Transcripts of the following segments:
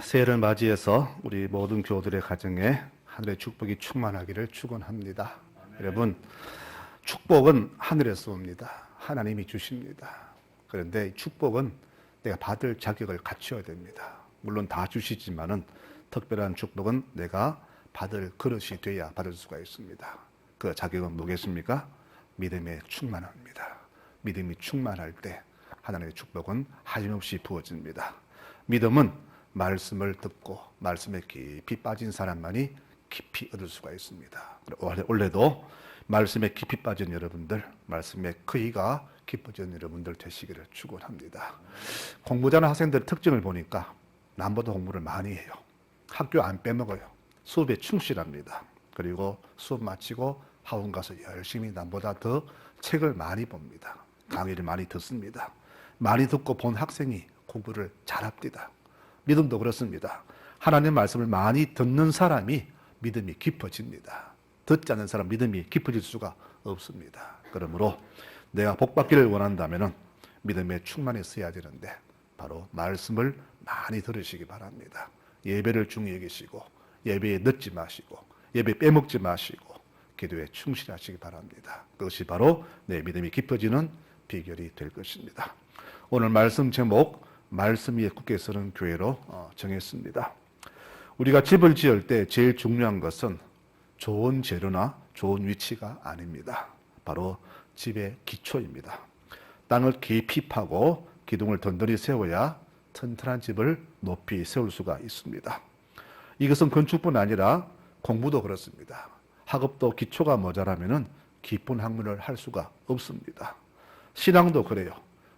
새해를 맞이해서 우리 모든 교우들의 가정에 하늘의 축복이 충만하기를 축원합니다. 여러분, 축복은 하늘에서 옵니다. 하나님이 주십니다. 그런데 이 축복은 내가 받을 자격을 갖춰야 됩니다. 물론 다 주시지만은 특별한 축복은 내가 받을 그릇이 돼야 받을 수가 있습니다. 그 자격은 뭐겠습니까? 믿음에 충만합니다. 믿음이 충만할 때 하나님의 축복은 하염없이 부어집니다. 믿음은 말씀을 듣고 말씀에 깊이 빠진 사람만이 깊이 얻을 수가 있습니다. 올해도 말씀에 깊이 빠진 여러분들, 말씀에 크기가 깊어진 여러분들 되시기를 축원합니다. 공부 잘하는 학생들의 특징을 보니까 남보다 공부를 많이 해요. 학교 안 빼먹어요. 수업에 충실합니다. 그리고 수업 마치고 학원 가서 열심히 남보다 더 책을 많이 봅니다. 강의를 많이 듣습니다. 많이 듣고 본 학생이 공부를 잘합니다. 믿음도 그렇습니다. 하나님 말씀을 많이 듣는 사람이 믿음이 깊어집니다. 듣지 않는 사람 믿음이 깊어질 수가 없습니다. 그러므로 내가 복받기를 원한다면 믿음에 충만했어야 되는데 바로 말씀을 많이 들으시기 바랍니다. 예배를 중히 여기시고 예배에 늦지 마시고 예배 빼먹지 마시고 기도에 충실하시기 바랍니다. 그것이 바로 내 믿음이 깊어지는 비결이 될 것입니다. 오늘 말씀 제목 말씀 위에 굳게 서는 교회로 정했습니다. 우리가 집을 지을 때 제일 중요한 것은 좋은 재료나 좋은 위치가 아닙니다. 바로 집의 기초입니다. 땅을 깊이 파고 기둥을 든든히 세워야 튼튼한 집을 높이 세울 수가 있습니다. 이것은 건축뿐 아니라 공부도 그렇습니다. 학업도 기초가 모자라면 깊은 학문을 할 수가 없습니다. 신앙도 그래요.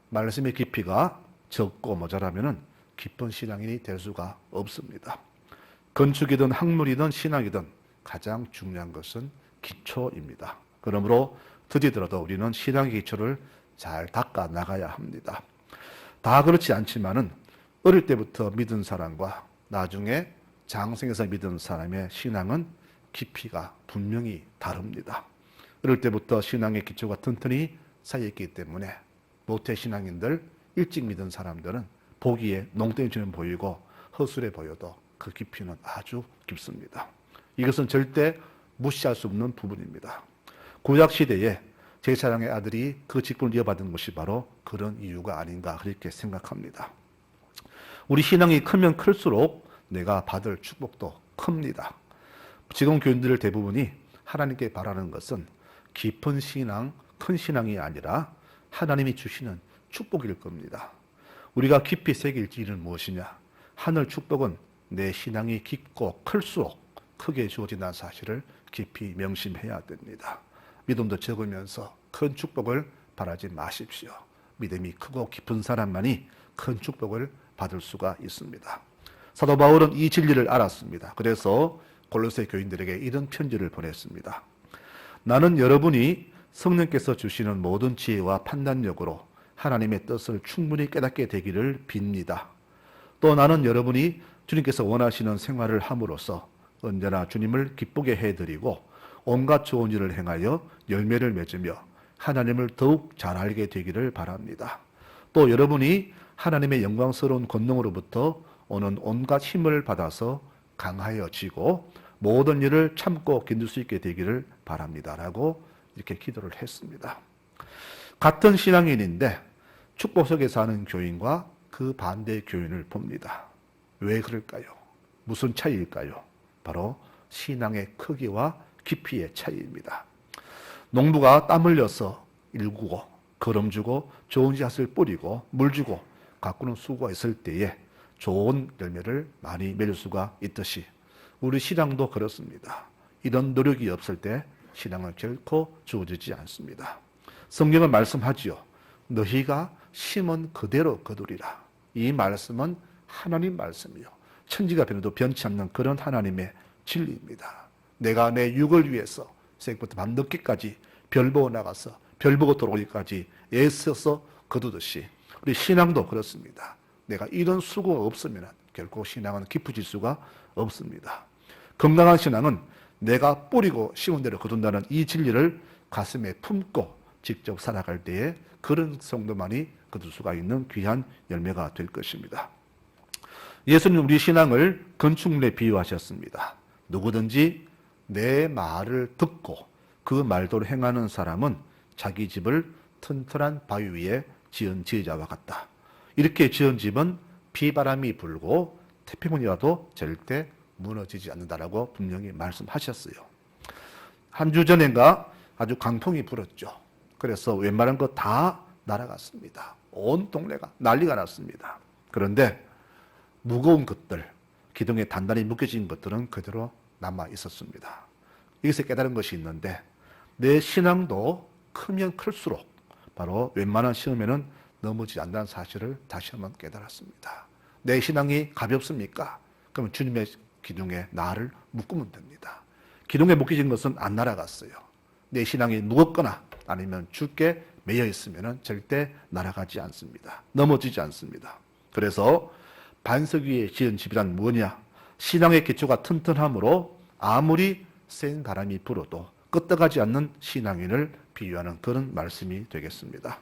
말씀의 깊이가 적고 모자라면 깊은 신앙인이 될 수가 없습니다. 건축이든 학문이든 신앙이든 가장 중요한 것은 기초입니다. 그러므로 드디더라도 우리는 신앙의 기초를 잘 닦아 나가야 합니다. 다 그렇지 않지만은 어릴 때부터 믿은 사람과 나중에 장성해서 믿은 사람의 신앙은 깊이가 분명히 다릅니다. 어릴 때부터 신앙의 기초가 튼튼히 쌓여있기 때문에 모태 신앙인들, 일찍 믿은 사람들은 보기에 농땡이처럼 보이고 허술해 보여도 그 깊이는 아주 깊습니다. 이것은 절대 무시할 수 없는 부분입니다. 구약시대에 제사장의 아들이 그 직분을 이어받은 것이 바로 그런 이유가 아닌가 그렇게 생각합니다. 우리 신앙이 크면 클수록 내가 받을 축복도 큽니다. 지금 교인들 대부분이 하나님께 바라는 것은 깊은 신앙, 큰 신앙이 아니라 하나님이 주시는 축복일 겁니다. 우리가 깊이 새길 일은 무엇이냐? 하늘 축복은 내 신앙이 깊고 클수록 크게 주어진다는 사실을 깊이 명심해야 됩니다. 믿음도 적으면서 큰 축복을 바라지 마십시오. 믿음이 크고 깊은 사람만이 큰 축복을 받을 수가 있습니다. 사도 바울은 이 진리를 알았습니다. 그래서 골로새 교인들에게 이런 편지를 보냈습니다. 나는 여러분이 성령께서 주시는 모든 지혜와 판단력으로 하나님의 뜻을 충분히 깨닫게 되기를 빕니다. 또 나는 여러분이 주님께서 원하시는 생활을 함으로써 언제나 주님을 기쁘게 해드리고 온갖 좋은 일을 행하여 열매를 맺으며 하나님을 더욱 잘 알게 되기를 바랍니다. 또 여러분이 하나님의 영광스러운 권능으로부터 오는 온갖 힘을 받아서 강하여지고 모든 일을 참고 견딜 수 있게 되기를 바랍니다. 라고 이렇게 기도를 했습니다. 같은 신앙인인데 축복 속에 사는 교인과 그 반대의 교인을 봅니다. 왜 그럴까요? 무슨 차이일까요? 바로 신앙의 크기와 깊이의 차이입니다. 농부가 땀 흘려서 일구고 거름 주고 좋은 씨앗을 뿌리고 물 주고 가꾸는 수고가 있을 때에 좋은 열매를 많이 맺을 수가 있듯이 우리 신앙도 그렇습니다. 이런 노력이 없을 때 신앙은 결코 주어지지 않습니다. 성경은 말씀하지요. 너희가 심은 그대로 거두리라. 이 말씀은 하나님 말씀이요. 천지가 변해도 변치 않는 그런 하나님의 진리입니다. 내가 내 육을 위해서 새벽부터 밤늦게까지 별 보고 나가서 별 보고 돌아오기까지 애써서 거두듯이 우리 신앙도 그렇습니다. 내가 이런 수고가 없으면 결코 신앙은 깊어질 수가 없습니다. 건강한 신앙은 내가 뿌리고 심은 대로 거둔다는 이 진리를 가슴에 품고 직접 살아갈 때에 그런 성도만이 거둘 수가 있는 귀한 열매가 될 것입니다. 예수님 우리 신앙을 건축물에 비유하셨습니다. 누구든지 내 말을 듣고 그 말대로 행하는 사람은 자기 집을 튼튼한 바위 위에 지은 지혜자와 같다. 이렇게 지은 집은 비바람이 불고 태풍이 와도 절대 무너지지 않는다라고 분명히 말씀하셨어요. 한 주 전인가 아주 강풍이 불었죠. 그래서 웬만한 거 다 날아갔습니다. 온 동네가 난리가 났습니다. 그런데 무거운 것들, 기둥에 단단히 묶여진 것들은 그대로 남아 있었습니다. 여기서 깨달은 것이 있는데 내 신앙도 크면 클수록 바로 웬만한 시험에는 넘어지지 않는다는 사실을 다시 한번 깨달았습니다. 내 신앙이 가볍습니까? 그러면 주님의 기둥에 나를 묶으면 됩니다. 기둥에 묶여진 것은 안 날아갔어요. 내 신앙이 무겁거나 아니면 죽게 매여 있으면 절대 날아가지 않습니다. 넘어지지 않습니다. 그래서 반석 위에 지은 집이란 뭐냐? 신앙의 기초가 튼튼함으로 아무리 센 바람이 불어도 끄떡하지 않는 신앙인을 비유하는 그런 말씀이 되겠습니다.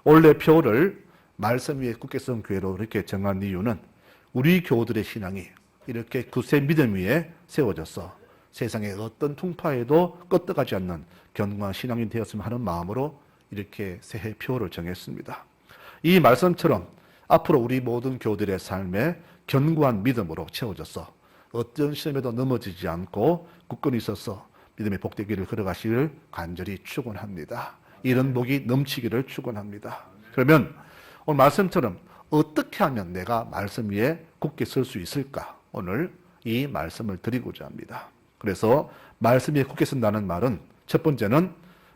원래 표를 말씀 위에 굳게 쓴 교회로 이렇게 정한 이유는 우리 교우들의 신앙이 이렇게 굳센 믿음 위에 세워져서 세상의 어떤 풍파에도 끄떡하지 않는 견고한 신앙이 되었으면 하는 마음으로 이렇게 새해 표를 정했습니다. 이 말씀처럼 앞으로 우리 모든 교우들의 삶에 견고한 믿음으로 채워져서 어떤 시험에도 넘어지지 않고 굳건히 있어서 믿음의 복되기를 걸어가시기를 간절히 축원합니다. 이런 복이 넘치기를 축원합니다. 그러면 오늘 말씀처럼 어떻게 하면 내가 말씀 위에 굳게 설 수 있을까? 오늘 이 말씀을 드리고자 합니다. 그래서 말씀 위에 굳게 선다는 말은 첫 번째는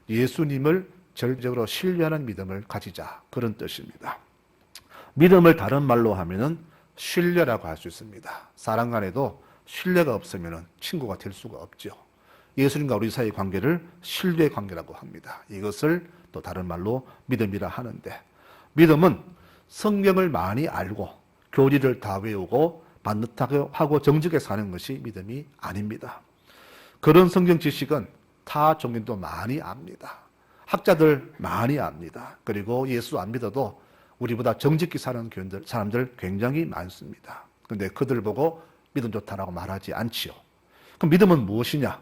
예수님을 절대적으로 신뢰하는 믿음을 가지자, 그런 뜻입니다. 믿음을 다른 말로 하면은 신뢰라고 할 수 있습니다. 사람 간에도 신뢰가 없으면 친구가 될 수가 없죠. 예수님과 우리 사이의 관계를 신뢰의 관계라고 합니다. 이것을 또 다른 말로 믿음이라 하는데, 믿음은 성경을 많이 알고 교리를 다 외우고 반듯하게 하고 정직하게 사는 것이 믿음이 아닙니다. 그런 성경 지식은 타 종교도 많이 압니다. 학자들 많이 압니다. 그리고 예수 안 믿어도 우리보다 정직히 사는 사람들 굉장히 많습니다. 그런데 그들 보고 믿음 좋다라고 말하지 않지요. 그럼 믿음은 무엇이냐?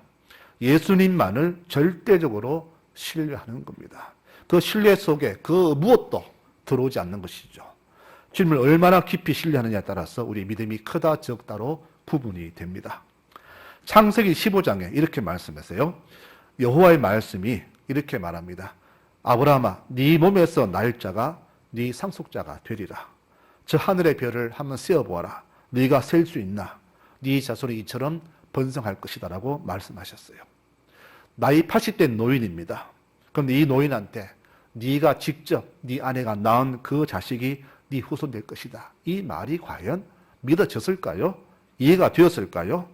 예수님만을 절대적으로 신뢰하는 겁니다. 그 신뢰 속에 그 무엇도 들어오지 않는 것이죠. 주님을 얼마나 깊이 신뢰하느냐에 따라서 우리 믿음이 크다 적다로 구분이 됩니다. 창세기 15장에 이렇게 말씀하세요. 여호와의 말씀이 이렇게 말합니다. 아브라함아, 네 몸에서 날 자가 네 상속자가 되리라. 저 하늘의 별을 한번 세어보아라. 네가 셀 수 있나? 네 자손이 이처럼 번성할 것이다 라고 말씀하셨어요. 나이 80대 노인입니다. 그런데 이 노인한테 네가 직접 네 아내가 낳은 그 자식이 네 후손 될 것이다, 이 말이 과연 믿어졌을까요? 이해가 되었을까요?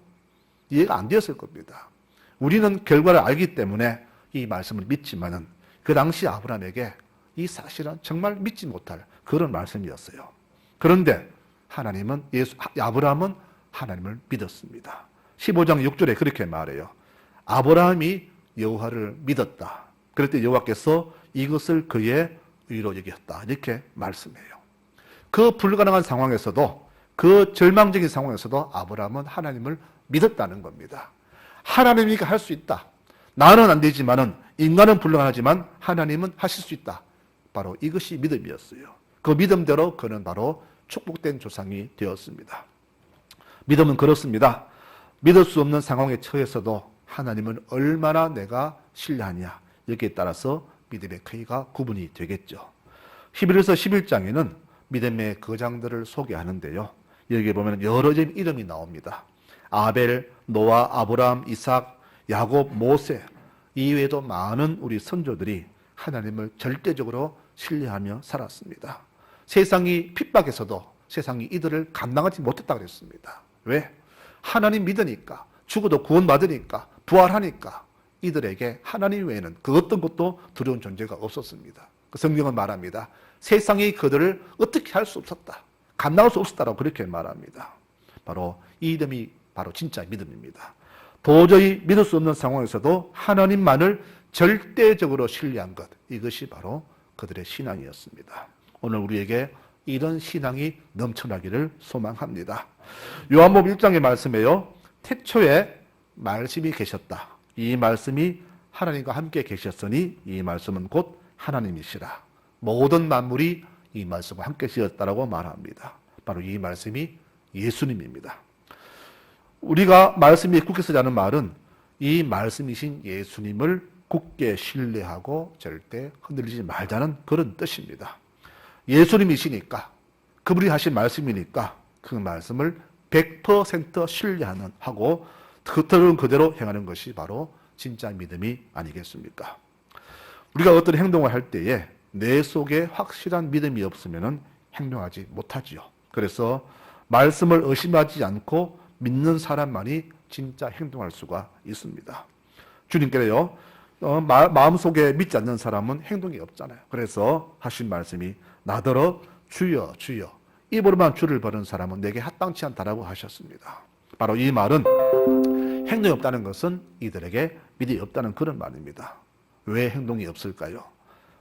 이해가 안 되었을 겁니다. 우리는 결과를 알기 때문에 이 말씀을 믿지만은 그 당시 아브라함에게 이 사실은 정말 믿지 못할 그런 말씀이었어요. 그런데 하나님은 아브라함은 하나님을 믿었습니다. 15장 6절에 그렇게 말해요. 아브라함이 여호와를 믿었다. 그럴 때 여호와께서 이것을 그의 의로 여겼다, 이렇게 말씀해요. 그 불가능한 상황에서도, 그 절망적인 상황에서도 아브라함은 하나님을 믿었다는 겁니다. 하나님이 할 수 있다. 나는 안 되지만은, 인간은 불가능하지만 하나님은 하실 수 있다. 바로 이것이 믿음이었어요. 그 믿음대로 그는 바로 축복된 조상이 되었습니다. 믿음은 그렇습니다. 믿을 수 없는 상황에 처해서도 하나님을 얼마나 내가 신뢰하냐, 여기에 따라서 믿음의 크기가 구분이 되겠죠. 히브리서 11장에는 믿음의 거장들을 소개하는데요. 여기 보면 여러 이름이 나옵니다. 아벨, 노아, 아브라함, 이삭, 야곱, 모세, 이외에도 많은 우리 선조들이 하나님을 절대적으로 신뢰하며 살았습니다. 세상이 핍박해서도 세상이 이들을 감당하지 못했다고 그랬습니다. 왜? 하나님 믿으니까, 죽어도 구원받으니까, 부활하니까 이들에게 하나님 외에는 그 어떤 것도 두려운 존재가 없었습니다. 그 성경은 말합니다. 세상이 그들을 어떻게 할 수 없었다, 감당할 수 없었다라고 그렇게 말합니다. 바로 이 믿음이 바로 진짜 믿음입니다. 도저히 믿을 수 없는 상황에서도 하나님만을 절대적으로 신뢰한 것, 이것이 바로 그들의 신앙이었습니다. 오늘 우리에게 이런 신앙이 넘쳐나기를 소망합니다. 요한복음 1장의 말씀에요. 태초에 말씀이 계셨다. 이 말씀이 하나님과 함께 계셨으니 이 말씀은 곧 하나님이시라. 모든 만물이 이 말씀과 함께 지었다라고 말합니다. 바로 이 말씀이 예수님입니다. 우리가 말씀이 굳게 서자는 말은 이 말씀이신 예수님을 굳게 신뢰하고 절대 흔들리지 말자는 그런 뜻입니다. 예수님이시니까, 그분이 하신 말씀이니까 그 말씀을 100% 신뢰하는 하고 들은 그대로 행하는 것이 바로 진짜 믿음이 아니겠습니까? 우리가 어떤 행동을 할 때에 내 속에 확실한 믿음이 없으면 행동하지 못하지요. 그래서 말씀을 의심하지 않고 믿는 사람만이 진짜 행동할 수가 있습니다. 주님께요, 마음속에 믿지 않는 사람은 행동이 없잖아요. 그래서 하신 말씀이 나더러 주여 주여 입으로만 주를 버는 사람은 내게 합당치 않다라고 하셨습니다. 바로 이 말은 행동이 없다는 것은 이들에게 믿음이 없다는 그런 말입니다. 왜 행동이 없을까요?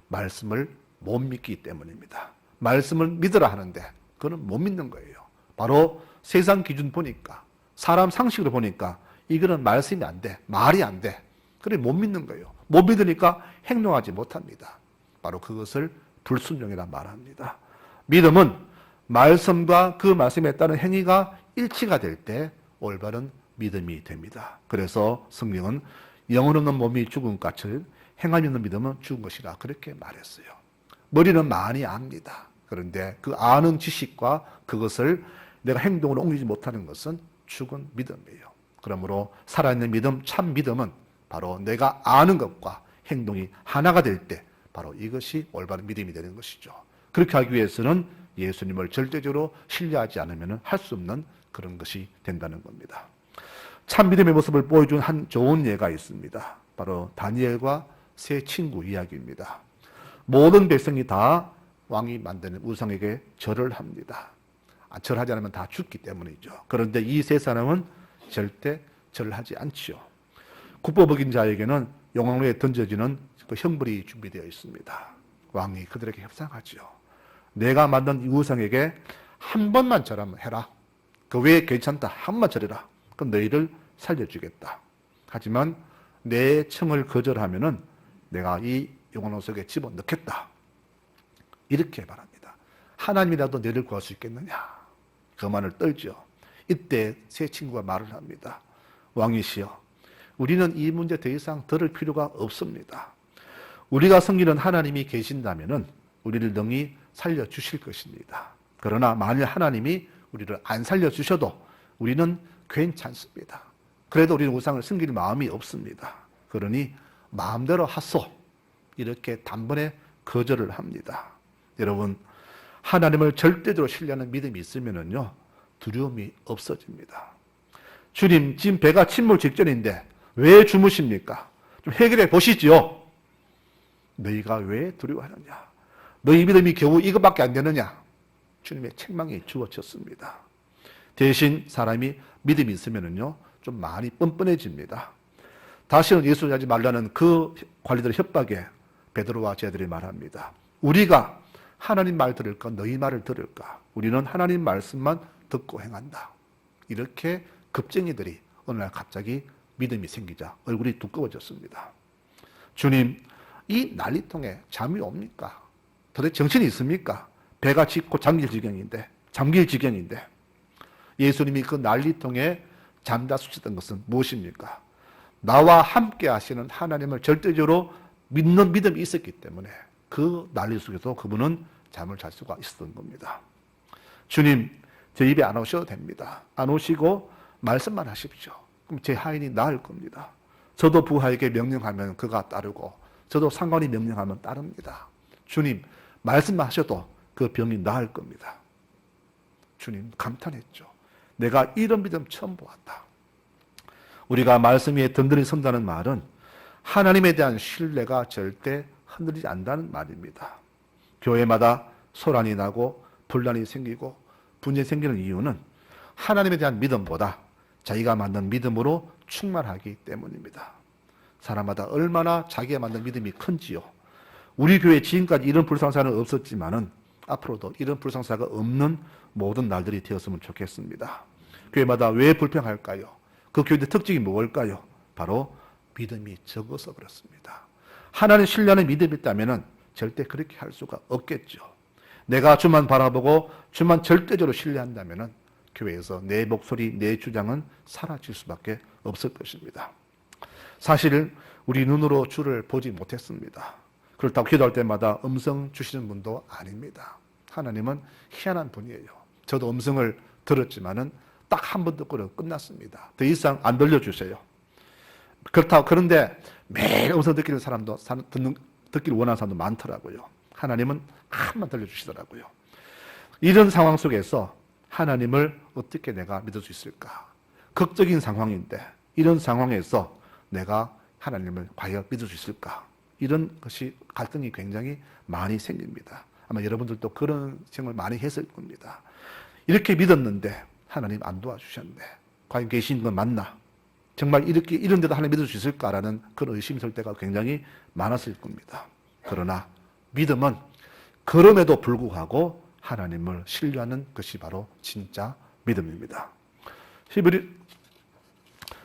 말씀을 못 믿기 때문입니다. 말씀을 믿으라 하는데 그건 못 믿는 거예요. 바로 세상 기준 보니까, 사람 상식으로 보니까 이거는 말씀이 안 돼, 말이 안 돼. 그래 못 믿는 거예요. 못 믿으니까 행동하지 못합니다. 바로 그것을 불순종이라 말합니다. 믿음은 말씀과 그 말씀에 따른 행위가 일치가 될 때 올바른 믿음이 됩니다. 그래서 성경은 영혼 없는 몸이 죽은 것을 행함이 없는 믿음은 죽은 것이라 그렇게 말했어요. 머리는 많이 압니다. 그런데 그 아는 지식과 그것을 내가 행동으로 옮기지 못하는 것은 죽은 믿음이에요. 그러므로 살아있는 믿음, 참 믿음은 바로 내가 아는 것과 행동이 하나가 될 때 바로 이것이 올바른 믿음이 되는 것이죠. 그렇게 하기 위해서는 예수님을 절대적으로 신뢰하지 않으면 할 수 없는 그런 것이 된다는 겁니다. 참 믿음의 모습을 보여준 한 좋은 예가 있습니다. 바로 다니엘과 세 친구 이야기입니다. 모든 백성이 다 왕이 만드는 우상에게 절을 합니다. 절하지 않으면 다 죽기 때문이죠. 그런데 이 세 사람은 절대 절하지 않지요. 국법 어긴 자에게는 용왕로에 던져지는 그 형벌이 준비되어 있습니다. 왕이 그들에게 협상하죠. 내가 만든 이 우상에게 한 번만 절하면 해라. 그 외에 괜찮다. 한 번만 절해라. 그럼 너희를 살려주겠다. 하지만 내 청을 거절하면은 내가 이 용왕로 속에 집어넣겠다. 이렇게 말합니다. 하나님이라도 너희를 구할 수 있겠느냐? 그 말을 떨죠. 이때 세 친구가 말을 합니다. 왕이시여, 우리는 이 문제 더 이상 들을 필요가 없습니다. 우리가 섬기는 하나님이 계신다면은 우리를 능히 살려주실 것입니다. 그러나 만일 하나님이 우리를 안 살려주셔도 우리는 괜찮습니다. 그래도 우리는 우상을 섬길 마음이 없습니다. 그러니 마음대로 하소. 이렇게 단번에 거절을 합니다. 여러분, 하나님을 절대적으로 신뢰하는 믿음이 있으면요, 두려움이 없어집니다. 주님, 지금 배가 침몰 직전인데 왜 주무십니까? 좀 해결해 보시지요. 너희가 왜 두려워하느냐? 너희 믿음이 겨우 이것밖에 안 되느냐? 주님의 책망이 주어졌습니다. 대신 사람이 믿음이 있으면요, 좀 많이 뻔뻔해집니다. 다시는 예수를 하지 말라는 그 관리들의 협박에 베드로와 제자들이 말합니다. 우리가 하나님 말 들을까? 너희 말을 들을까? 우리는 하나님 말씀만 듣고 행한다. 이렇게 급쟁이들이 어느 날 갑자기 믿음이 생기자 얼굴이 두꺼워졌습니다. 주님, 이 난리통에 잠이 옵니까? 도대체 정신이 있습니까? 배가 짙고 잠길 지경인데 예수님이 그 난리통에 잠자수셨던 것은 무엇입니까? 나와 함께 하시는 하나님을 절대적으로 믿는 믿음이 있었기 때문에 그 난리 속에서 그분은 잠을 잘 수가 있었던 겁니다. 주님, 제 입에 안 오셔도 됩니다. 안 오시고 말씀만 하십시오. 그럼 제 하인이 나을 겁니다. 저도 부하에게 명령하면 그가 따르고 저도 상관이 명령하면 따릅니다. 주님, 말씀만 하셔도 그 병이 나을 겁니다. 주님 감탄했죠. 내가 이런 믿음 처음 보았다. 우리가 말씀 위에 든든히 선다는 말은 하나님에 대한 신뢰가 절대 흔들리지 않는다는 말입니다. 교회마다 소란이 나고 분란이 생기고 분쟁이 생기는 이유는 하나님에 대한 믿음보다 자기가 만든 믿음으로 충만하기 때문입니다. 사람마다 얼마나 자기가 만든 믿음이 큰지요. 우리 교회 지금까지 이런 불상사는 없었지만은 앞으로도 이런 불상사가 없는 모든 날들이 되었으면 좋겠습니다. 교회마다 왜 불평할까요? 그 교회의 특징이 뭘까요? 바로 믿음이 적어서 그렇습니다. 하나님 신뢰하는 믿음이 있다면 절대 그렇게 할 수가 없겠죠. 내가 주만 바라보고 주만 절대적으로 신뢰한다면 교회에서 내 목소리, 내 주장은 사라질 수밖에 없을 것입니다. 사실 우리 눈으로 주를 보지 못했습니다. 그렇다고 기도할 때마다 음성 주시는 분도 아닙니다. 하나님은 희한한 분이에요. 저도 음성을 들었지만은 딱 한 번 듣고는 끝났습니다. 더 이상 안 들려주세요. 그런데 매일 음성 듣기를 듣기를 원하는 사람도 많더라고요. 하나님은 한 번 들려주시더라고요. 이런 상황 속에서 하나님을 어떻게 내가 믿을 수 있을까? 극적인 상황인데 이런 상황에서 내가 하나님을 과연 믿을 수 있을까? 이런 것이 갈등이 굉장히 많이 생깁니다. 아마 여러분들도 그런 생각을 많이 했을 겁니다. 이렇게 믿었는데 하나님 안 도와주셨네. 과연 계신 건 맞나? 정말 이런 데도 하나님 믿을 수 있을까라는 그런 의심이 들 때가 굉장히 많았을 겁니다. 그러나 믿음은 그럼에도 불구하고 하나님을 신뢰하는 것이 바로 진짜 믿음입니다.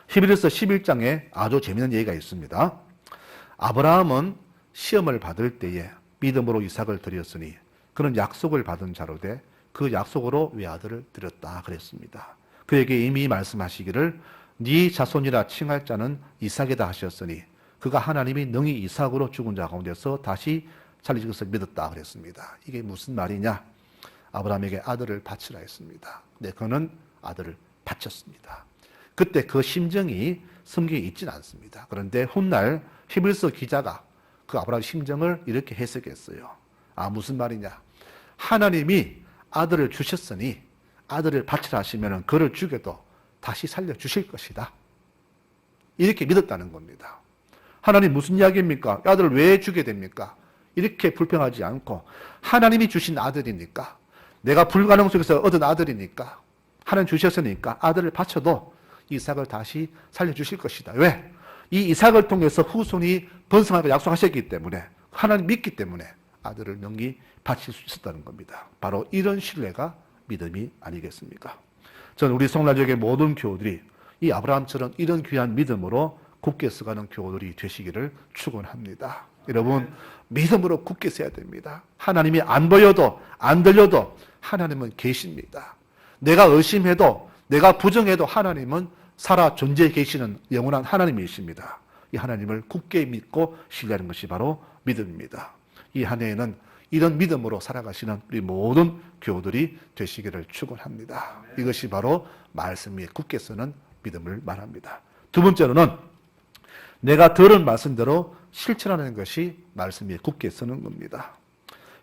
히브리서 11장에 아주 재미있는 얘기가 있습니다. 아브라함은 시험을 받을 때에 믿음으로 이삭을 드렸으니 그는 약속을 받은 자로 돼 그 약속으로 외아들을 드렸다 그랬습니다. 그에게 이미 말씀하시기를 네 자손이라 칭할 자는 이삭이다 하셨으니 그가 하나님이 능히 이삭으로 죽은 자 가운데서 다시 살리실 것을 믿었다 그랬습니다. 이게 무슨 말이냐? 아브라함에게 아들을 바치라 했습니다. 네, 그는 아들을 바쳤습니다. 그때 그 심정이 성경에 있지는 않습니다. 그런데 훗날 히브리서 기자가 그 아브라함의 심정을 이렇게 해석했어요. 무슨 말이냐? 하나님이 아들을 주셨으니 아들을 바치라 하시면 그를 죽여도 다시 살려주실 것이다. 이렇게 믿었다는 겁니다. 하나님 무슨 이야기입니까? 아들을 왜 주게 됩니까? 이렇게 불평하지 않고 하나님이 주신 아들이니까 내가 불가능 속에서 얻은 아들이니까 하나님 주셨으니까 아들을 바쳐도 이삭을 다시 살려주실 것이다. 왜? 이 이삭을 통해서 후손이 번성하고 약속하셨기 때문에 하나님 믿기 때문에 아들을 능히 바칠 수 있었다는 겁니다. 바로 이런 신뢰가 믿음이 아니겠습니까? 저는 우리 성날역의 모든 교우들이 이 아브라함처럼 이런 귀한 믿음으로 굳게 서가는 교우들이 되시기를 축원합니다. 여러분 믿음으로 굳게 서야 됩니다. 하나님이 안 보여도 안 들려도 하나님은 계십니다. 내가 의심해도 내가 부정해도 하나님은 살아 존재해 계시는 영원한 하나님이십니다. 이 하나님을 굳게 믿고 신뢰하는 것이 바로 믿음입니다. 이 한 해에는 이런 믿음으로 살아가시는 우리 모든 교우들이 되시기를 축원합니다. 이것이 바로 말씀 위에 굳게 서는 믿음을 말합니다. 두 번째로는 내가 들은 말씀대로 실천하는 것이 말씀 위에 굳게 서는 겁니다.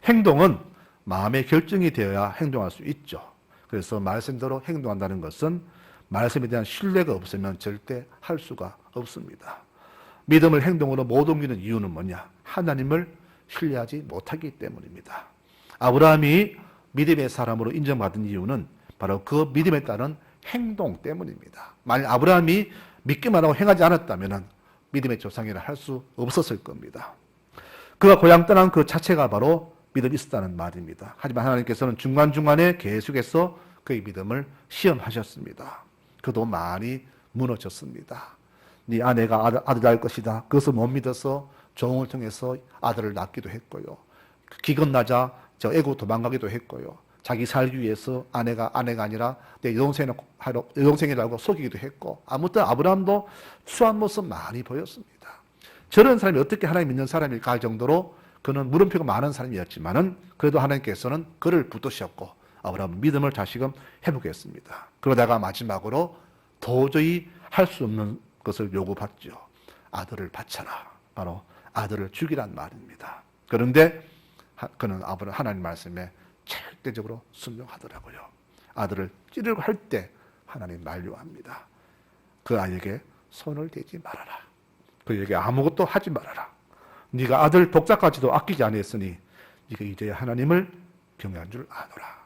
행동은 마음의 결정이 되어야 행동할 수 있죠. 그래서 말씀대로 행동한다는 것은 말씀에 대한 신뢰가 없으면 절대 할 수가 없습니다. 믿음을 행동으로 못 옮기는 이유는 뭐냐? 하나님을 신뢰하지 못하기 때문입니다. 아브라함이 믿음의 사람으로 인정받은 이유는 바로 그 믿음에 따른 행동 때문입니다. 만약 아브라함이 믿기만 하고 행하지 않았다면 믿음의 조상이라 할 수 없었을 겁니다. 그가 고향 떠난 그 자체가 바로 믿음이 있었다는 말입니다. 하지만 하나님께서는 중간중간에 계속해서 그의 믿음을 시험하셨습니다. 그도 많이 무너졌습니다. 네 아내가 아들 낳을 것이다. 그것을 못 믿어서 종을 통해서 아들을 낳기도 했고요. 기근나자 애고 도망가기도 했고요. 자기 살기 위해서 아내가 아니라 내 여동생이라고 속이기도 했고, 아무튼 아브라함도 수한 모습 많이 보였습니다. 저런 사람이 어떻게 하나님 믿는 사람일까 할 정도로 그는 물음표가 많은 사람이었지만은 그래도 하나님께서는 그를 붙드셨고 아브라함은 믿음을 다시금 회복했습니다. 그러다가 마지막으로 도저히 할 수 없는 것을 요구받죠. 아들을 바쳐라. 바로 아들을 죽이란 말입니다. 그런데 그는 하나님 말씀에 절대적으로 순종하더라고요. 아들을 찌르려고 할 때 하나님 만류합니다. 그 아이에게 손을 대지 말아라. 그에게 아무것도 하지 말아라. 네가 아들 독자까지도 아끼지 아니했으니 네가 이제 하나님을 경외한 줄 아노라.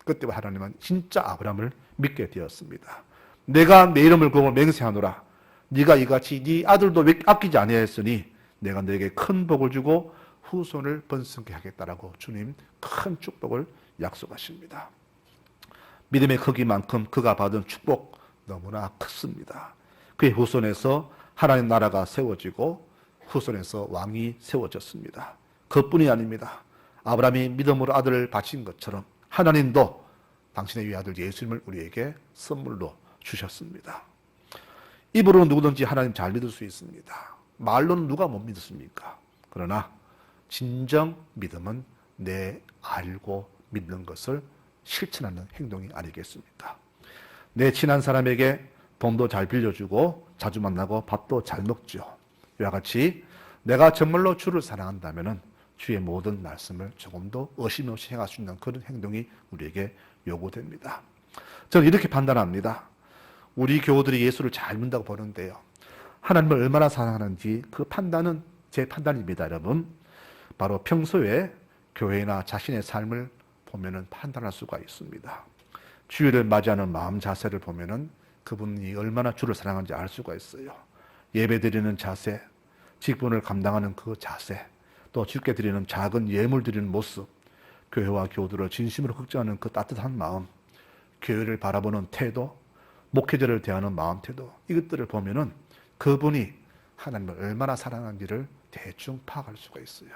그때부터 하나님은 진짜 아브라함을 믿게 되었습니다. 내가 내 이름을 걸고 맹세하노라. 네가 이같이 네 아들도 아끼지 아니했으니 내가 너에게 큰 복을 주고 후손을 번성케 하겠다라고 주님 큰 축복을 약속하십니다. 믿음의 크기만큼 그가 받은 축복 너무나 크습니다. 그의 후손에서 하나님 나라가 세워지고 후손에서 왕이 세워졌습니다. 그뿐이 아닙니다. 아브라함이 믿음으로 아들을 바친 것처럼 하나님도 당신의 외아들 예수님을 우리에게 선물로 주셨습니다. 입으로는 누구든지 하나님 잘 믿을 수 있습니다. 말로는 누가 못 믿습니까? 그러나 진정 믿음은 내 알고 믿는 것을 실천하는 행동이 아니겠습니까? 내 친한 사람에게 돈도 잘 빌려주고 자주 만나고 밥도 잘 먹죠. 이와 같이 내가 정말로 주를 사랑한다면 주의 모든 말씀을 조금도 의심 없이 행할 수 있는 그런 행동이 우리에게 요구됩니다. 저는 이렇게 판단합니다. 우리 교우들이 예수를 잘 믿는다고 보는데요. 하나님을 얼마나 사랑하는지 그 판단은 제 판단입니다, 여러분. 바로 평소에 교회나 자신의 삶을 보면은 판단할 수가 있습니다. 주일을 맞이하는 마음 자세를 보면은 그분이 얼마나 주를 사랑하는지 알 수가 있어요. 예배드리는 자세, 직분을 감당하는 그 자세, 또 주께 드리는 작은 예물 드리는 모습, 교회와 교우들을 진심으로 걱정하는 그 따뜻한 마음, 교회를 바라보는 태도, 목회자를 대하는 마음 태도, 이것들을 보면은 그분이 하나님을 얼마나 사랑하는지를 대충 파악할 수가 있어요.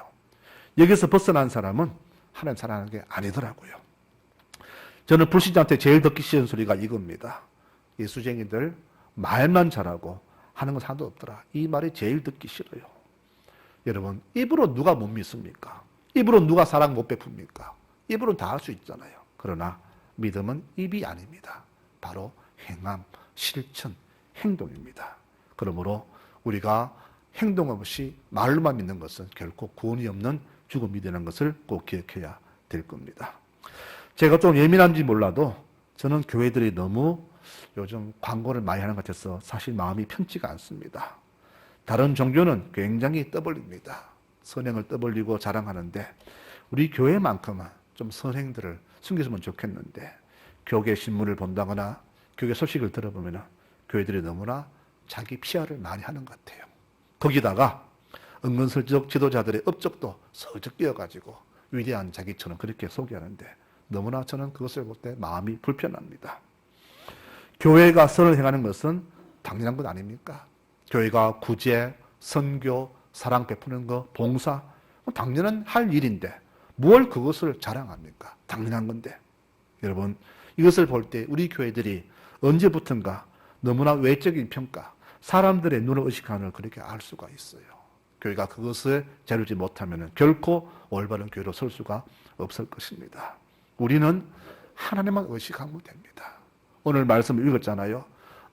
여기서 벗어난 사람은 하나님 사랑하는 게 아니더라고요. 저는 불신자한테 제일 듣기 싫은 소리가 이겁니다. 예수쟁이들 말만 잘하고 하는 건 하나도 없더라. 이 말이 제일 듣기 싫어요. 여러분, 입으로 누가 못 믿습니까? 입으로 누가 사랑 못 베풉니까? 입으로는 다 할 수 있잖아요. 그러나 믿음은 입이 아닙니다. 바로 행함, 실천, 행동입니다. 그러므로 우리가 행동 없이 말로만 믿는 것은 결코 구원이 없는 죽음이 되는 것을 꼭 기억해야 될 겁니다. 제가 좀 예민한지 몰라도 저는 교회들이 너무 요즘 광고를 많이 하는 것 같아서 사실 마음이 편치가 않습니다. 다른 종교는 굉장히 떠벌립니다. 선행을 떠벌리고 자랑하는데 우리 교회만큼은 좀 선행들을 숨겼으면 좋겠는데 교계 신문을 본다거나 교계 소식을 들어보면 교회들이 너무나 자기 PR을 많이 하는 것 같아요. 거기다가 은근슬쩍 지도자들의 업적도 슬쩍 띄어가지고 위대한 자기처럼 그렇게 소개하는데 너무나 저는 그것을 볼 때 마음이 불편합니다. 교회가 선을 행하는 것은 당연한 것 아닙니까? 교회가 구제, 선교, 사랑 베푸는 것, 봉사 당연한 할 일인데 뭘 그것을 자랑합니까? 당연한 건데. 여러분, 이것을 볼 때 우리 교회들이 언제부턴가 너무나 외적인 평가, 사람들의 눈을 의식하는 걸 그렇게 알 수가 있어요. 교회가 그것을 자르지 못하면 결코 올바른 교회로 설 수가 없을 것입니다. 우리는 하나님만 의식하면 됩니다. 오늘 말씀을 읽었잖아요.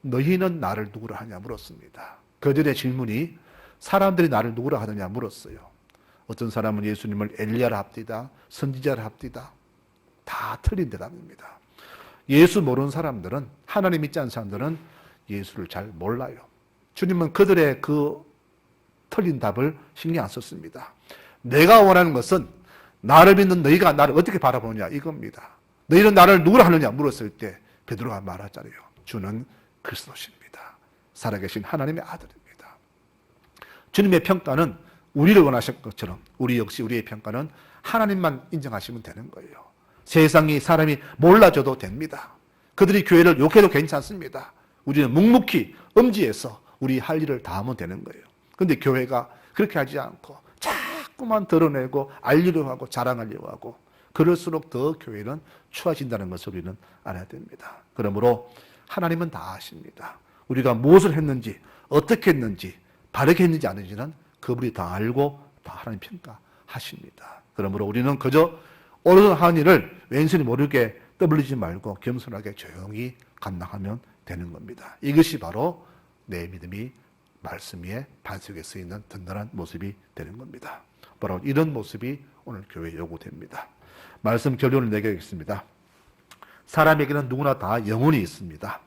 너희는 나를 누구라 하냐 물었습니다. 그들의 질문이 사람들이 나를 누구라 하느냐 물었어요. 어떤 사람은 예수님을 엘리야라 합디다, 선지자라 합디다. 다 틀린 대답입니다. 예수 모르는 사람들은, 하나님 믿지 않는 사람들은 예수를 잘 몰라요. 주님은 그들의 그 틀린 답을 신경 안 썼습니다. 내가 원하는 것은 나를 믿는 너희가 나를 어떻게 바라보느냐 이겁니다. 너희는 나를 누구라 하느냐 물었을 때 베드로가 말하잖아요. 주는 그리스도십니다. 살아계신 하나님의 아들입니다. 주님의 평가는 우리를 원하신 것처럼 우리 역시 우리의 평가는 하나님만 인정하시면 되는 거예요. 세상이 사람이 몰라줘도 됩니다. 그들이 교회를 욕해도 괜찮습니다. 우리는 묵묵히 엄지에서 우리 할 일을 다 하면 되는 거예요. 그런데 교회가 그렇게 하지 않고 자꾸만 드러내고 알리려고 하고 자랑하려고 하고 그럴수록 더 교회는 추워진다는 것을 우리는 알아야 됩니다. 그러므로 하나님은 다 아십니다. 우리가 무엇을 했는지 어떻게 했는지 바르게 했는지 안 했는지는 그분이 다 알고 다 하나님 평가하십니다. 그러므로 우리는 그저 옳은 한 일을 왼손이 모르게 떠벌리지 말고 겸손하게 조용히 감당하면 되는 겁니다. 이것이 바로 내 믿음이 말씀 위에 반석에 쓰이는 든든한 모습이 되는 겁니다. 바로 이런 모습이 오늘 교회에 요구됩니다. 말씀 결론을 내리겠습니다. 사람에게는 누구나 다 영혼이 있습니다.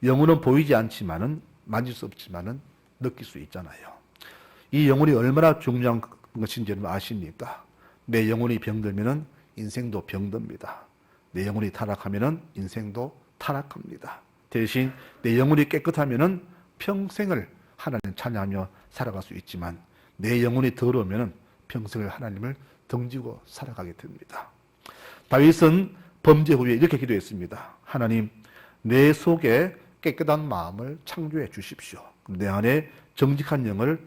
영혼은 보이지 않지만은 만질 수 없지만은 느낄 수 있잖아요. 이 영혼이 얼마나 중요한 것인지 여러분 아십니까? 내 영혼이 병들면은 인생도 병듭니다. 내 영혼이 타락하면은 인생도 타락합니다. 대신 내 영혼이 깨끗하면은 평생을 하나님 찬양하며 살아갈 수 있지만 내 영혼이 더러우면은 평생을 하나님을 등지고 살아가게 됩니다. 다윗은 범죄 후에 이렇게 기도했습니다. 하나님, 내 속에 깨끗한 마음을 창조해 주십시오. 내 안에 정직한 영을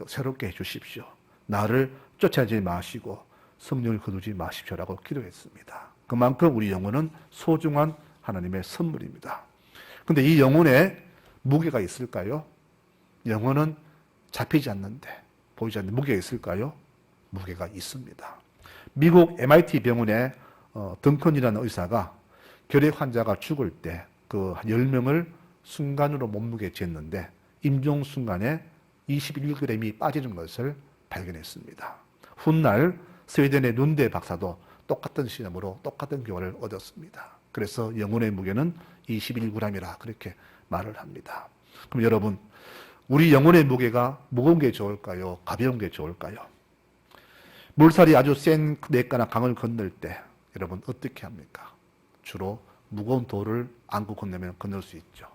새롭게 해 주십시오. 나를 쫓아내지 마시고 성령을 거두지 마십시오라고 기도했습니다. 그만큼 우리 영혼은 소중한 하나님의 선물입니다. 근데 이 영혼에 무게가 있을까요? 영혼은 잡히지 않는데, 보이지 않는 무게가 있을까요? 무게가 있습니다. 미국 MIT 병원에 덩컨이라는 의사가 결핵 환자가 죽을 때 그 10명을 순간으로 몸무게 쟀는데 임종 순간에 21g이 빠지는 것을 발견했습니다. 훗날 스웨덴의 룬데 박사도 똑같은 시험으로 똑같은 결과를 얻었습니다. 그래서 영혼의 무게는 21g이라 그렇게 말을 합니다. 그럼 여러분, 우리 영혼의 무게가 무거운 게 좋을까요? 가벼운 게 좋을까요? 물살이 아주 센 냇가나 강을 건널 때 여러분 어떻게 합니까? 주로 무거운 돌을 안고 건너면 건널 수 있죠.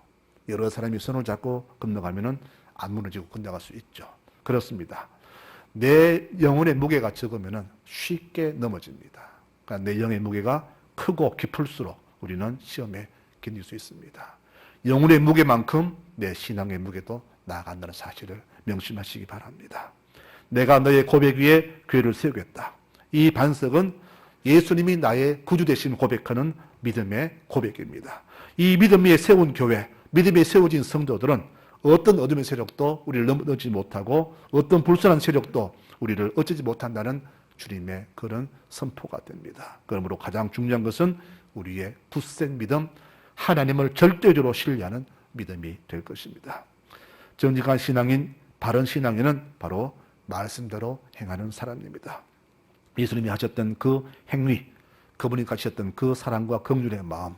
여러 사람이 손을 잡고 건너가면은 안 무너지고 건너갈 수 있죠. 그렇습니다. 내 영혼의 무게가 적으면은 쉽게 넘어집니다. 그러니까 내 영의 무게가 크고 깊을수록 우리는 시험에 견딜 수 있습니다. 영혼의 무게만큼 내 신앙의 무게도 나아간다는 사실을 명심하시기 바랍니다. 내가 너의 고백 위에 교회를 세우겠다. 이 반석은 예수님이 나의 구주 되심을 고백하는 믿음의 고백입니다. 이 믿음 위에 세운 교회, 믿음에 세워진 성도들은 어떤 어둠의 세력도 우리를 넘어지지 못하고 어떤 불순한 세력도 우리를 어쩌지 못한다는 주님의 그런 선포가 됩니다. 그러므로 가장 중요한 것은 우리의 굳센 믿음, 하나님을 절대적으로 신뢰하는 믿음이 될 것입니다. 정직한 신앙인, 바른 신앙인은 바로 말씀대로 행하는 사람입니다. 예수님이 하셨던 그 행위, 그분이 가지셨던 그 사랑과 긍휼의 마음,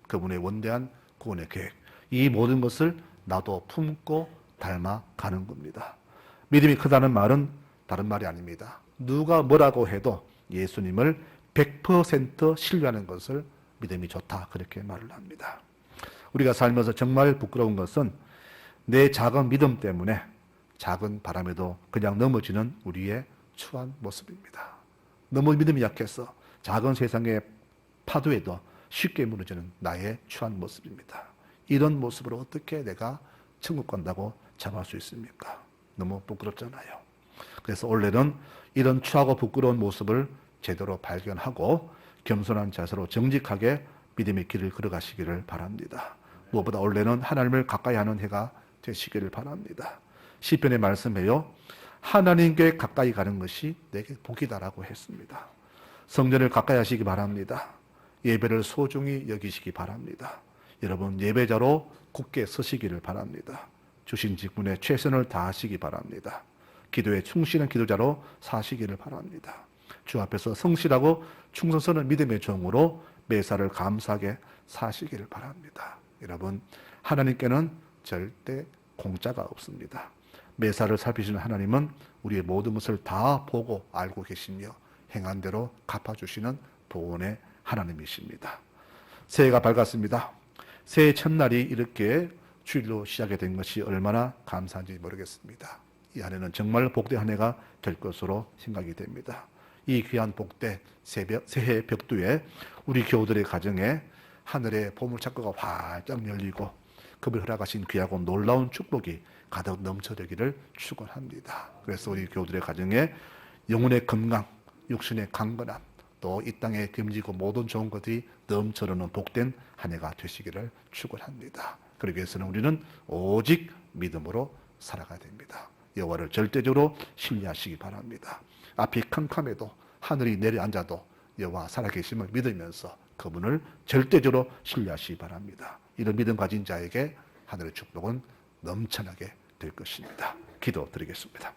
그분의 원대한 구원의 계획, 이 모든 것을 나도 품고 닮아가는 겁니다. 믿음이 크다는 말은 다른 말이 아닙니다. 누가 뭐라고 해도 예수님을 100% 신뢰하는 것을 믿음이 좋다, 그렇게 말을 합니다. 우리가 살면서 정말 부끄러운 것은 내 작은 믿음 때문에 작은 바람에도 그냥 넘어지는 우리의 추한 모습입니다. 너무 믿음이 약해서 작은 세상의 파도에도 쉽게 무너지는 나의 추한 모습입니다. 이런 모습으로 어떻게 내가 천국 간다고 자부할 수 있습니까? 너무 부끄럽잖아요. 그래서 원래는 이런 추하고 부끄러운 모습을 제대로 발견하고 겸손한 자세로 정직하게 믿음의 길을 걸어가시기를 바랍니다. 무엇보다 원래는 하나님을 가까이 하는 해가 되시기를 바랍니다. 시편에 말씀해요. 하나님께 가까이 가는 것이 내게 복이다라고 했습니다. 성전을 가까이 하시기 바랍니다. 예배를 소중히 여기시기 바랍니다. 여러분, 예배자로 굳게 서시기를 바랍니다. 주신 직분에 최선을 다하시기 바랍니다. 기도에 충실한 기도자로 사시기를 바랍니다. 주 앞에서 성실하고 충성스러운 믿음의 종으로 매사를 감사하게 사시기를 바랍니다. 여러분, 하나님께는 절대 공짜가 없습니다. 매사를 살피시는 하나님은 우리의 모든 것을 다 보고 알고 계시며 행한 대로 갚아주시는 보온의 하나님이십니다. 새해가 밝았습니다. 새해 첫날이 이렇게 주일로 시작이 된 것이 얼마나 감사한지 모르겠습니다. 이 안에는 정말 복된 한 해가 될 것으로 생각이 됩니다. 이 귀한 복된 새해 벽두에 우리 교우들의 가정에 하늘의 보물창고가 활짝 열리고 그분이 허락하신 귀하고 놀라운 축복이 가득 넘쳐되기를 축원합니다. 그래서 우리 교우들의 가정에 영혼의 건강, 육신의 강건함, 또 이 땅에 금지고 모든 좋은 것들이 넘쳐르는 복된 한 해가 되시기를 축원합니다. 그러기 위해서는 우리는 오직 믿음으로 살아가야 됩니다. 여호와를 절대적으로 신뢰하시기 바랍니다. 앞이 캄캄해도 하늘이 내려앉아도 여호와 살아계심을 믿으면서 그분을 절대적으로 신뢰하시기 바랍니다. 이런 믿음 가진 자에게 하늘의 축복은 넘쳐나게 될 것입니다. 기도드리겠습니다.